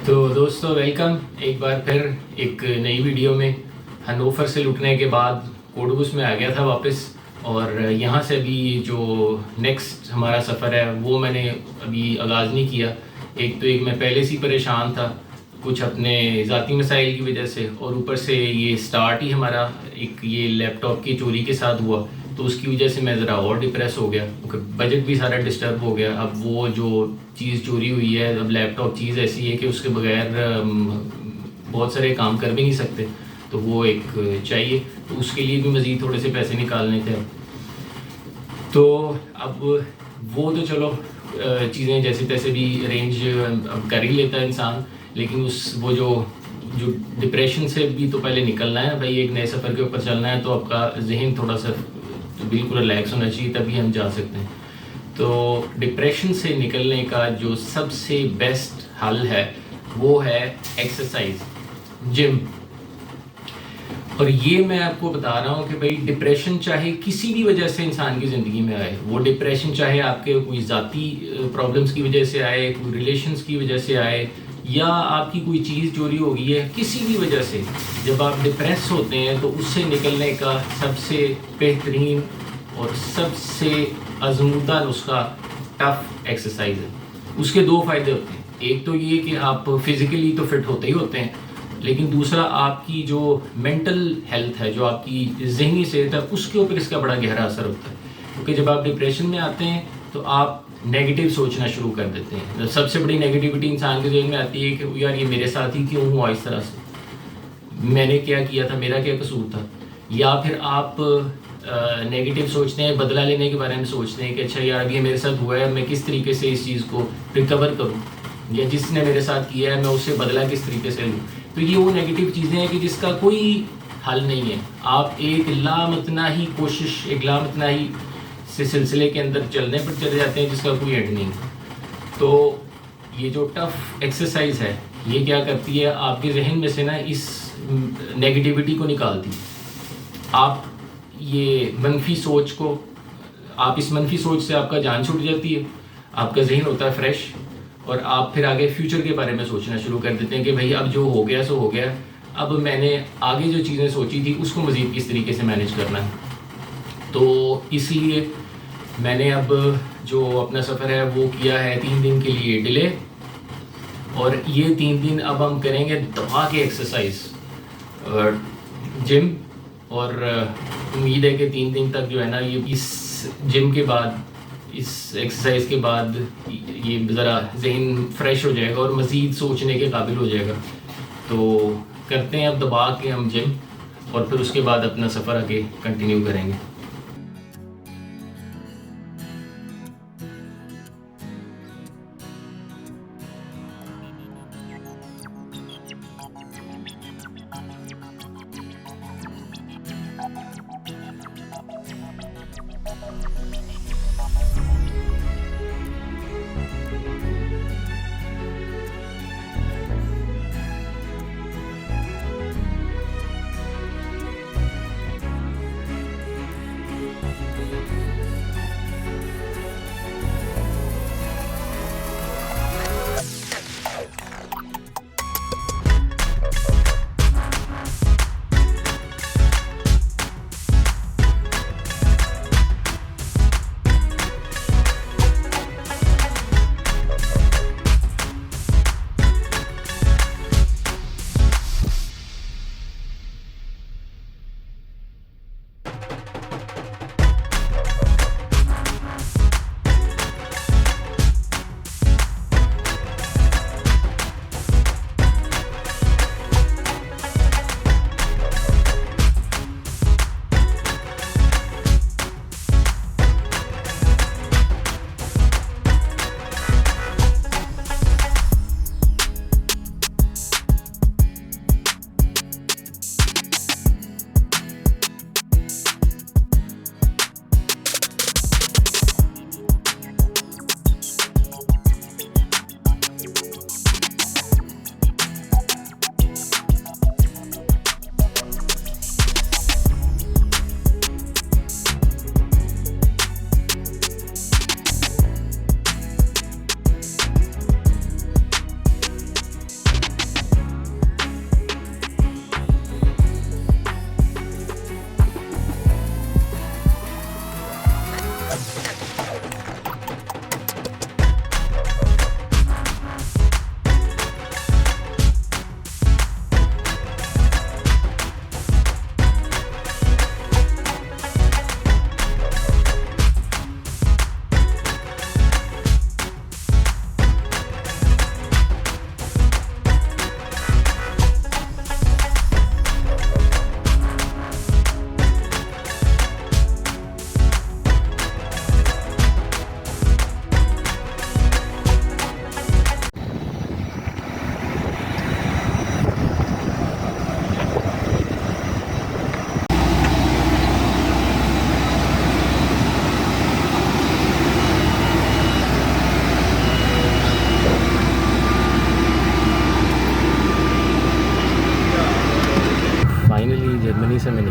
तो दोस्तों वेलकम एक बार फिर एक नई वीडियो में। हनोफर से लुटने के बाद कोडबूस में आ गया था वापस, और यहाँ से अभी जो नेक्स्ट हमारा सफ़र है वो मैंने अभी आगाज़ नहीं किया। एक मैं पहले से ही परेशान था कुछ अपने ज़ाती मसाइल की वजह से, और ऊपर से ये स्टार्ट ही हमारा एक ये लैपटॉप की चोरी के साथ हुआ, तो उसकी वजह से मैं ज़रा और डिप्रेस हो गया। बजट भी सारा डिस्टर्ब हो गया। अब वो जो चीज़ चोरी हुई है, अब लैपटॉप चीज़ ऐसी है कि उसके बगैर बहुत सारे काम कर भी नहीं सकते, तो वो एक चाहिए, तो उसके लिए भी मज़ीद थोड़े से पैसे निकालने थे। तो अब वो तो चलो चीज़ें जैसे तैसे भी अरेंज अब कर ही लेता है इंसान, लेकिन वो जो डिप्रेशन से भी तो पहले निकलना है भाई। एक नए सफ़र के ऊपर चलना है तो आपका जहन थोड़ा सा तो बिल्कुल रिलैक्स होना चाहिए, तभी हम जा सकते हैं। तो डिप्रेशन से निकलने का जो सबसे बेस्ट हल है वो है एक्सरसाइज, जिम। और ये मैं आपको बता रहा हूँ कि भाई डिप्रेशन चाहे किसी भी वजह से इंसान की ज़िंदगी में आए, वो डिप्रेशन चाहे आपके कोई ज़ाती प्रॉब्लम्स की वजह से आए, कोई रिलेशंस की वजह से आए, या आपकी कोई चीज़ चोरी हो गई है, किसी भी वजह से जब आप डिप्रेस होते हैं तो उससे निकलने का सबसे बेहतरीन और सबसे आजमूदा नुस्खा टफ एक्सरसाइज है। उसके दो फ़ायदे होते हैं। एक तो ये कि आप फिज़िकली तो फिट होते ही होते हैं, लेकिन दूसरा आपकी जो मेंटल हेल्थ है, जो आपकी ज़हनी सेहत है, उसके ऊपर इसका बड़ा गहरा असर होता है। क्योंकि जब आप डिप्रेशन में आते हैं तो आप नेगेटिव सोचना शुरू कर देते हैं। सबसे बड़ी नेगेटिविटी इंसान के जहन में आती है कि यार ये मेरे साथ ही क्यों हुआ इस तरह से, मैंने क्या किया था, मेरा क्या कसूर था। या फिर आप नेगेटिव सोचते हैं, बदला लेने के बारे में सोचते हैं कि अच्छा यार ये मेरे साथ हुआ है, मैं किस तरीके से इस चीज़ को रिकवर करूँ, या जिसने मेरे साथ किया है मैं उससे बदला किस तरीके से लूँ। तो ये वो नेगेटिव चीज़ें हैं कि जिसका कोई हल नहीं है। आप एक लामतनाही कोशिश, एक लामतनाही से सिलसिले के अंदर चलने पर चले जाते हैं जिसका कोई एंड नहीं। तो ये जो टफ एक्सरसाइज है ये क्या करती है, आपके जहन में से ना इस नेगेटिविटी को निकालती है। आप ये मनफी सोच को, आप इस मनफी सोच से आपका जान छूट जाती है, आपका जहन होता है फ्रेश, और आप फिर आगे फ्यूचर के बारे में सोचना शुरू कर देते हैं कि भाई अब जो हो गया सो हो गया, अब मैंने आगे जो चीज़ें सोची थी उसको मज़ीद किस तरीके से मैनेज करना है। तो इसलिए मैंने अब जो अपना सफ़र है वो किया है 3 दिन के लिए डिले, और ये 3 दिन अब हम करेंगे दबा के एक्सरसाइज, जिम। और उम्मीद है कि 3 दिन तक जो है ना, ये इस जिम के बाद, इस एक्सरसाइज के बाद ये ज़रा जहन फ्रेश हो जाएगा और मज़ीद सोचने के काबिल हो जाएगा। तो करते हैं अब दबा के हम जिम, और फिर उसके बाद अपना सफ़र आगे कंटिन्यू करेंगे।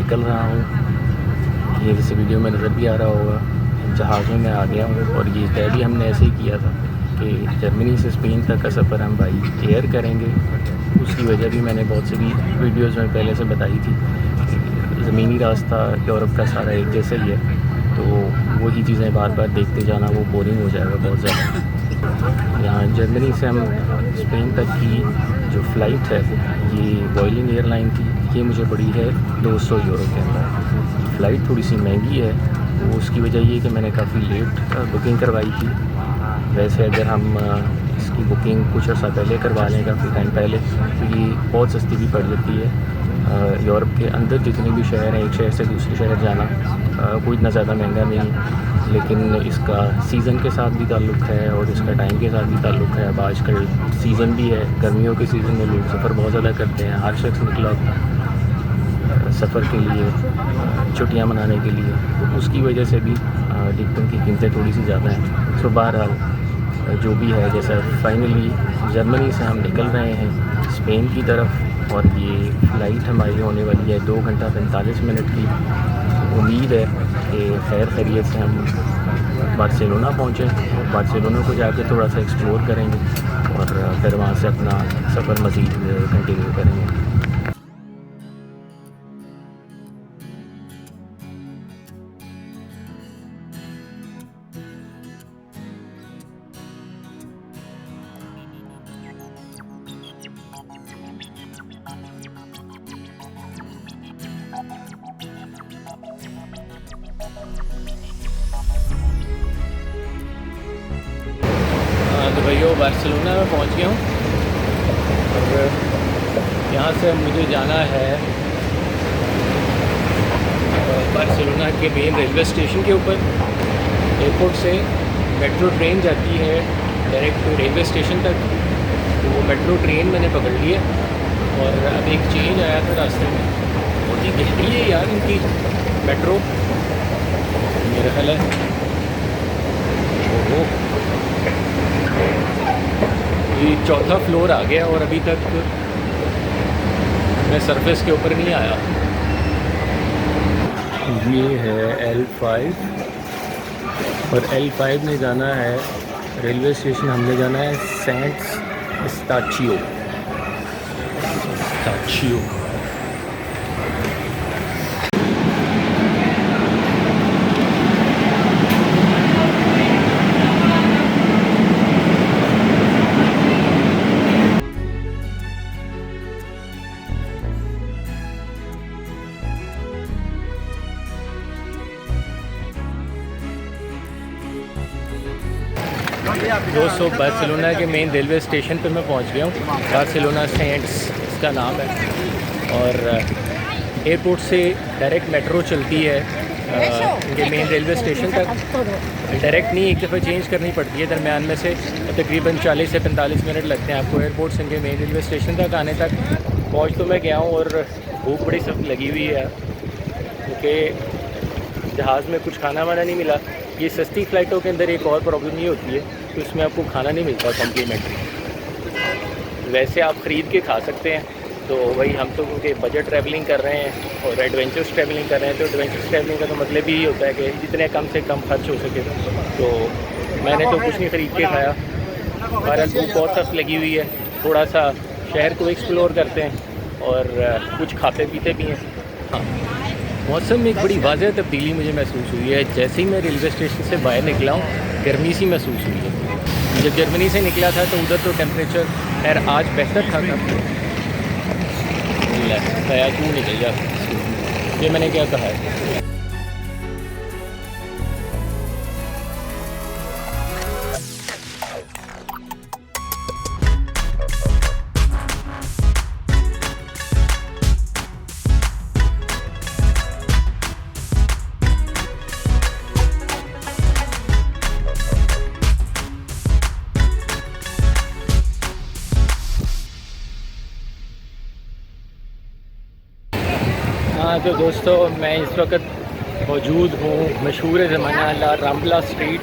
निकल रहा हूँ। ये जैसे वीडियो में नज़र भी आ रहा होगा, जहाज़ में मैं आ गया हूँ। और ये तय भी हमने ऐसे ही किया था कि जर्मनी से स्पेन तक का सफ़र हम बाई एयर करेंगे। उसकी वजह भी मैंने बहुत सी भी वीडियोज़ में पहले से बताई थी। ज़मीनी रास्ता यूरोप का सारा एक जैसा ही है, तो वही चीज़ें बार बार देखते जाना वो बोरिंग हो जाएगा बहुत ज़्यादा। यहाँ जर्मनी से हम स्पेन तक की जो फ़्लाइट है ये वॉयलिंग एयरलाइन की, ये मुझे पड़ी है 200 यूरो के अंदर। फ़्लाइट थोड़ी सी महंगी है, तो उसकी वजह ये कि मैंने काफ़ी लेट बुकिंग करवाई थी। वैसे अगर हम इसकी बुकिंग कुछ अर्सा पहले करवा लें, काफ़ी टाइम पहले, तो ये बहुत सस्ती भी पड़ जाती है। यूरोप के अंदर जितने भी शहर हैं, एक शहर से दूसरे शहर जाना कोई इतना ज़्यादा महंगा नहीं, लेकिन इसका सीज़न के साथ भी ताल्लुक़ है और इसका टाइम के साथ भी ताल्लुक़ है। अब आजकल सीज़न भी है, गर्मियों के सीज़न में लोग सफ़र बहुत ज़्यादा करते हैं। हर शख्स निकला सफ़र के लिए, छुट्टियां मनाने के लिए, तो उसकी वजह से भी टिकटों की कीमतें थोड़ी सी ज़्यादा हैं। तो बहरहाल जो भी है, जैसा फाइनली जर्मनी से हम निकल रहे हैं स्पेन की तरफ, और ये फ़्लाइट हमारी होने वाली है 2 घंटा 45 मिनट की। उम्मीद है कि खैर खैरियत से हम बार्सिलोना पहुँचें और बार्सिलोना को जाकर थोड़ा सा एक्सप्लोर करेंगे और फिर वहाँ से अपना सफ़र मज़ीद कंटिन्यू करेंगे। तो भैया बार्सिलोना में पहुंच गया हूँ और यहाँ से मुझे जाना है बार्सिलोना के मेन रेलवे स्टेशन के ऊपर। एयरपोर्ट से मेट्रो ट्रेन जाती है डायरेक्ट रेलवे स्टेशन तक, तो वो मेट्रो ट्रेन मैंने पकड़ ली है। और अब एक चेंज आया था रास्ते में, बहुत ही गहरी है यार इनकी मेट्रो, मेरा ख्याल है। ओहो, ये 4था फ्लोर आ गया और अभी तक मैं सरफेस के ऊपर नहीं आया। ये है L5 और L5 में जाना है रेलवे स्टेशन, हमने जाना है सेंट स्टाचियो। दोस्तों बार्सिलोना के मेन रेलवे स्टेशन पर मैं पहुंच गया हूँ। बार्सिलोना सेंट्स इसका नाम है, और एयरपोर्ट से डायरेक्ट मेट्रो चलती है इनके मेन रेलवे स्टेशन तक। डायरेक्ट नहीं, एक दफ़ा चेंज करनी पड़ती है दरमियान में से। तकरीबन 40 से 45 मिनट लगते हैं आपको एयरपोर्ट से इनके मेन रेलवे स्टेशन तक आने तक। पहुँच तो मैं गया हूँ और भूख बड़ी सख्त लगी हुई है क्योंकि जहाज़ में कुछ खाना वाना नहीं मिला। ये सस्ती फ़्लाइटों के अंदर एक और प्रॉब्लम ये होती है कि उसमें आपको खाना नहीं मिलता कॉम्प्लीमेंट्री। वैसे आप ख़रीद के खा सकते हैं, तो वही हम तो क्योंकि बजट ट्रैवलिंग कर रहे हैं और एडवेंचरस ट्रैवलिंग कर रहे हैं, तो एडवेंचरस ट्रैवलिंग का तो मतलब ही होता है कि जितने कम से कम खर्च हो सके। तो मैंने तो कुछ नहीं ख़रीद के खाया। हमारा भूख बहुत सख्त लगी हुई है, थोड़ा सा शहर को एक्सप्लोर करते हैं और कुछ खाते पीते भी हैं। हाँ, मौसम में एक बड़ी वाज़ह तब्दीली मुझे महसूस हुई है। जैसे ही मैं रेलवे स्टेशन से बाहर निकला हूँ, गर्मी सी महसूस हुई है। जब जर्मनी से निकला था तो उधर तो टेम्परेचर खैर आज बेहतर था। खैर तू निकल जा, ये मैंने क्या कहा है। हाँ तो दोस्तों, मैं इस वक्त मौजूद हूँ मशहूर ज़माना ला राम्बला स्ट्रीट।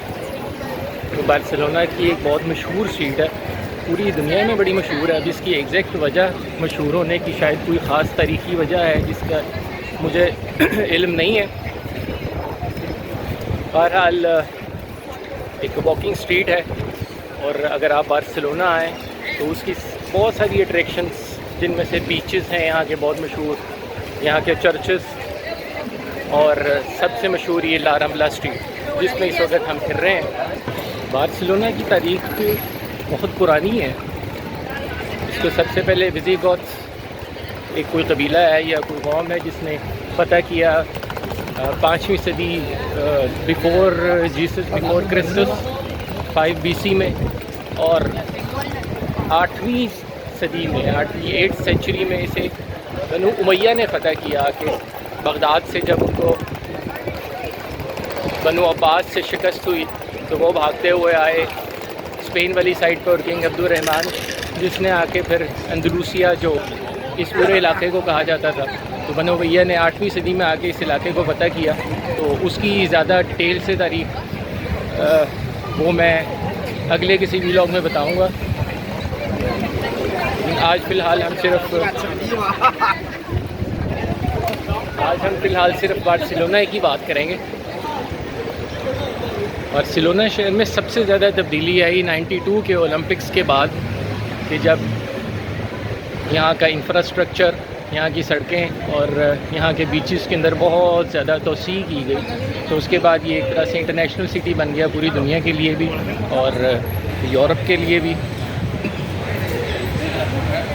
तो बार्सिलोना की एक बहुत मशहूर स्ट्रीट है, पूरी दुनिया में बड़ी मशहूर है। अब इसकी एग्जैक्ट वजह मशहूर होने की शायद कोई ख़ास तारीख़ी वजह है जिसका मुझे इल्म नहीं है। बहरहाल एक वॉकिंग स्ट्रीट है, और अगर आप बार्सिलोना आएँ तो उसकी बहुत सारी अट्रैक्शंस, जिनमें से बीचेस हैं यहाँ के बहुत मशहूर, यहाँ के चर्चेस, और सबसे मशहूर ये ला रंबला स्ट्रीट जिसमें इस वक्त हम फिर रहे हैं। बार्सिलोना की तारीख बहुत पुरानी है। इसको सबसे पहले विजिगॉथ्स, एक कोई कबीला है या कोई कौम है जिसने फतह किया 5वीं सदी बिफोर जीसस, बिफोर क्रिस्टस 5 BC में, और 8वीं सदी में 8th सेंचुरी में इसे बनु उमैया ने फतह किया कि बगदाद से जब उनको बनु अब्बास से शिकस्त हुई तो वो भागते हुए आए स्पेन वाली साइड पर, और किंग अब्दुर्रहमान जिसने आके फिर अंदलूसिया जो इस पूरे इलाके को कहा जाता था, तो बनु उमैया ने 8वीं सदी में आके इस इलाके को फतह किया। तो उसकी ज़्यादा डिटेल से तारीख वो मैं अगले किसी व्लॉग में बताऊंगा। आज फ़िलहाल हम सिर्फ बार्सिलोना की बात करेंगे। बार्सिलोना शहर में सबसे ज़्यादा तब्दीली आई 92 के ओलंपिक्स के बाद, कि जब यहाँ का इंफ्रास्ट्रक्चर, यहाँ की सड़कें और यहाँ के बीचेस के अंदर बहुत ज़्यादा तोसी की गई। तो उसके बाद ये एक तरह से इंटरनेशनल सिटी बन गया पूरी दुनिया के लिए भी और यूरोप के लिए भी।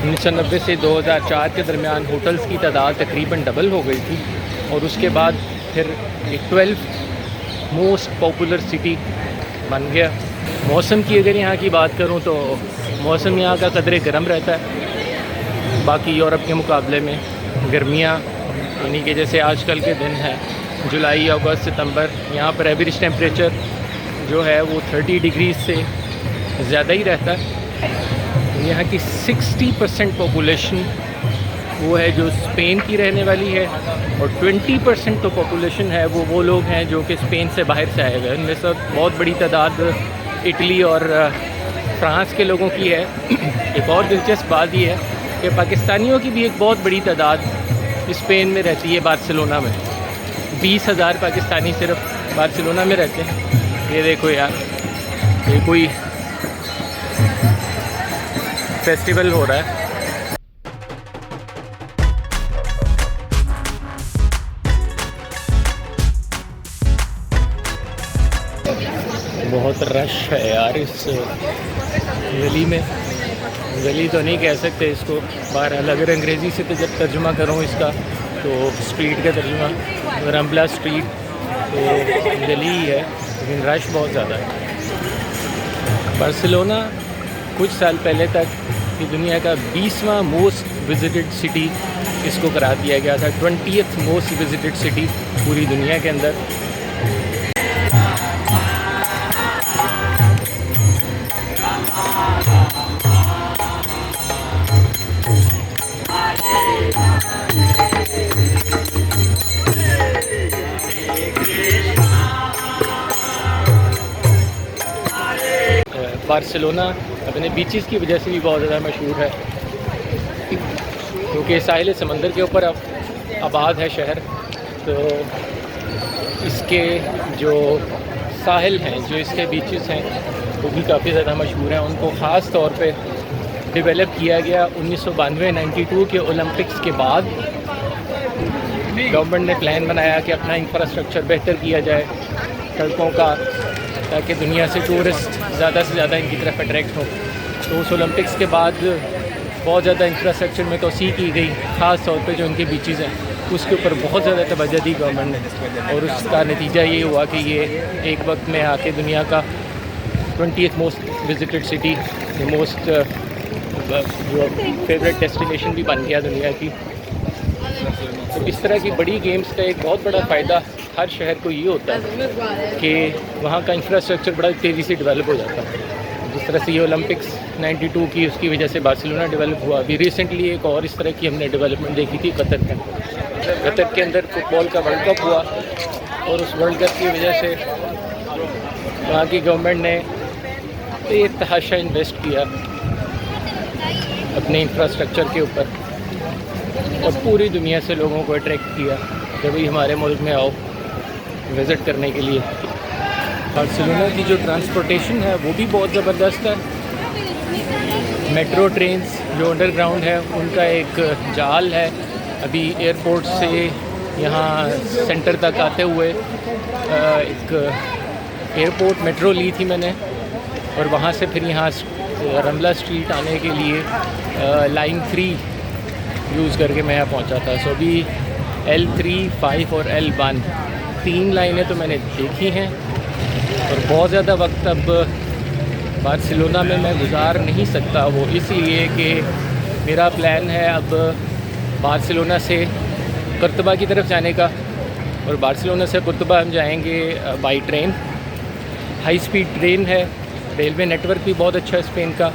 1990 से 2004 के दरमियान होटल्स की तादाद तकरीबन डबल हो गई थी, और उसके बाद फिर एक 12th मोस्ट पॉपुलर सिटी बन गया। मौसम की अगर यहाँ की बात करूँ तो मौसम यहाँ का कदरे गर्म रहता है बाकी यूरोप के मुकाबले में। गर्मियाँ यानी कि जैसे आजकल के दिन हैं जुलाई, अगस्त, सितंबर, यहाँ पर एवरेज टेम्परेचर जो है वो 30 डिग्री से ज़्यादा ही रहता है। यहाँ की 60% पॉपुलेशन वो है जो स्पेन की रहने वाली है, और 20% तो पॉपुलेशन है वो लोग हैं जो कि स्पेन से बाहर से आए हुए हैं। उनमें से बहुत बड़ी तादाद इटली और फ्रांस के लोगों की है। एक और दिलचस्प बात ये है कि पाकिस्तानियों की भी एक बहुत बड़ी तादाद स्पेन में रहती है, बार्सिलोना में। 20,000 पाकिस्तानी सिर्फ बार्सिलोना में रहते हैं। ये देखो यार, ये कोई फेस्टिवल हो रहा है। बहुत रश है यार इस गली में। गली तो नहीं कह सकते इसको, बहरहाल अगर अंग्रेज़ी से तो जब तर्जुमा करूँ इसका तो स्ट्रीट का तर्जुमा रंबला स्ट्रीट तो गली ही है, लेकिन रश बहुत ज़्यादा है। बार्सिलोना कुछ साल पहले तक कि दुनिया का 20वां मोस्ट विजिटेड सिटी इसको करार दिया गया था, 20th मोस्ट विजिटेड सिटी पूरी दुनिया के अंदर। बार्सिलोना अपने बीचेस की वजह से भी बहुत ज़्यादा मशहूर है, क्योंकि साहिल समंदर के ऊपर अब आबाद है शहर। तो इसके जो साहिल हैं, जो इसके बीचेस हैं, वो भी काफ़ी ज़्यादा मशहूर हैं। उनको ख़ास तौर पे डेवलप किया गया 1992 के ओलंपिक्स के बाद। गवर्नमेंट ने प्लान बनाया कि अपना इंफ्रास्ट्रक्चर बेहतर किया जाए सड़कों का, ताकि दुनिया से टूरिस्ट ज़्यादा से ज़्यादा इनकी तरफ अट्रैक्ट हो। तो उस ओलंपिक्स के बाद बहुत ज़्यादा इंफ्रास्ट्रक्चर में तोसी की गई, ख़ास तौर पे जो इनके बीचेज़ हैं उसके ऊपर बहुत ज़्यादा तवज्जो दी गवर्नमेंट ने, और उसका नतीजा ये हुआ कि ये एक वक्त में आके दुनिया का 20th most visited city, most जो फेवरेट डेस्टिनेशन भी बन गया दुनिया की। तो इस तरह की बड़ी गेम्स का एक बहुत बड़ा फ़ायदा हर शहर को ये होता है कि वहाँ का इंफ्रास्ट्रक्चर बड़ा तेज़ी से डेवलप हो जाता है। जिस तरह से ये ओलंपिक्स 92 की उसकी वजह से बार्सिलोना डेवलप हुआ। अभी रिसेंटली एक और इस तरह की हमने डेवलपमेंट देखी थी कतर में। कतर के अंदर फुटबॉल का वर्ल्ड कप हुआ, और उस वर्ल्ड कप की वजह से वहाँ की गवर्नमेंट ने बेतहाशा इन्वेस्ट किया अपने इंफ्रास्ट्रक्चर के ऊपर, और पूरी दुनिया से लोगों को अट्रैक्ट किया। कभी हमारे मुल्क में आओ विज़िट करने के लिए। बार्सिलोना की जो ट्रांसपोर्टेशन है वो भी बहुत ज़बरदस्त है। मेट्रो ट्रेन्स जो अंडरग्राउंड है उनका एक जाल है। अभी एयरपोर्ट से यहाँ सेंटर तक आते हुए एक एयरपोर्ट मेट्रो ली थी मैंने, और वहाँ से फिर यहाँ रमला स्ट्रीट आने के लिए लाइन 3 यूज़ करके मैं यहाँ पहुँचा था। सो अभी L3, 5 और L1 3 लाइनें तो मैंने देखी हैं, और बहुत ज़्यादा वक्त अब बार्सिलोना में मैं गुजार नहीं सकता। वो इसलिए कि मेरा प्लान है अब बार्सिलोना से कुर्तबा की तरफ जाने का, और बार्सिलोना से कुर्तबा हम जाएंगे by train. High speed train है, रेलवे नेटवर्क भी बहुत अच्छा है स्पेन का।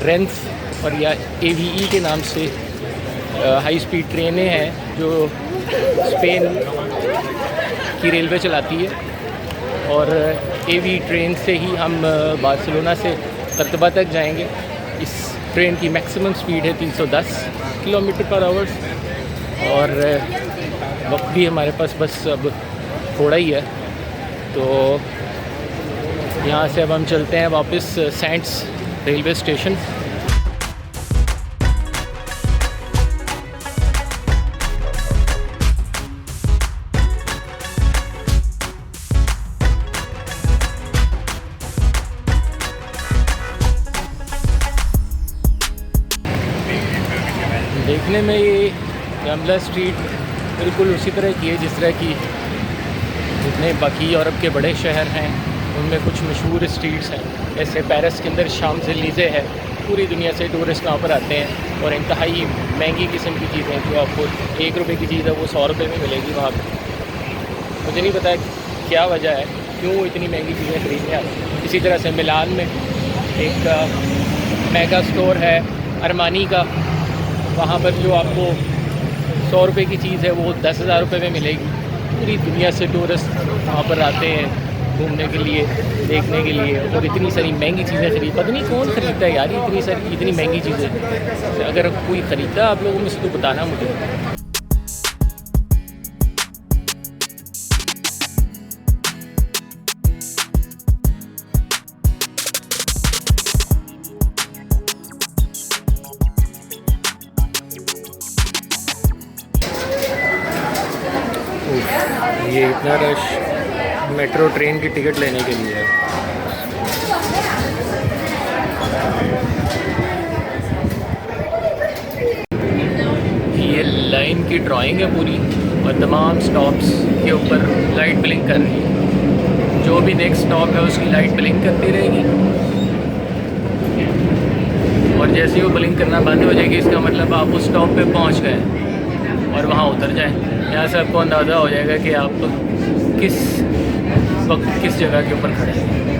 रेंस और या AVE के नाम से हाई स्पीड ट्रेनें हैं जो स्पेन की रेलवे चलाती है, और AVE ट्रेन से ही हम बार्सिलोना से कुर्तबा तक जाएंगे। इस ट्रेन की मैक्सिमम स्पीड है 310 km/h, और वक्त भी हमारे पास बस अब थोड़ा ही है। तो यहाँ से अब हम चलते हैं वापस सेंट्स रेलवे स्टेशन। देखने में ये रमला स्ट्रीट बिल्कुल उसी तरह की है जिस तरह की जितने बाकी यूरोप के बड़े शहर हैं उनमें कुछ मशहूर स्ट्रीट्स हैं। जैसे पेरिस के अंदर शाम्स-एलीज़े है, पूरी दुनिया से टूरिस्ट वहाँ पर आते हैं, और इंतहाई महंगी किस्म की चीज़ें जो आपको 1 रुपये की चीज़ है वो 100 रुपये में मिलेगी वहाँ पर। मुझे नहीं पता क्या वजह है क्यों इतनी महंगी चीज़ें खरीदने आते हैं। इसी तरह से मिलान में एक मेगा स्टोर है अरमानी का, वहाँ पर जो आपको 100 रुपये की चीज़ है वो 10,000 रुपये में मिलेगी। पूरी दुनिया से टूरिस्ट वहाँ पर आते हैं घूमने के लिए, देखने के लिए, और इतनी सारी महंगी चीज़ें खरीद, पता नहीं कौन ख़रीदता है यार इतनी महंगी चीज़ें। अगर कोई ख़रीदता आप लोगों में से तो बताना मुझे। ये इतना रश मेट्रो ट्रेन की टिकट लेने के लिए है। ये लाइन की ड्राइंग है पूरी, और तमाम स्टॉप्स के ऊपर लाइट ब्लिंक कर रही है। जो भी नेक्स्ट स्टॉप है उसकी लाइट ब्लिंक करती रहेगी, और जैसे ही वो ब्लिंक करना बंद हो जाएगी इसका मतलब आप उस स्टॉप पे पहुंच गए और वहाँ उतर जाएं। यहाँ से आपको अंदाज़ा हो जाएगा कि आप किस वक्त किस जगह के ऊपर खड़े हैं।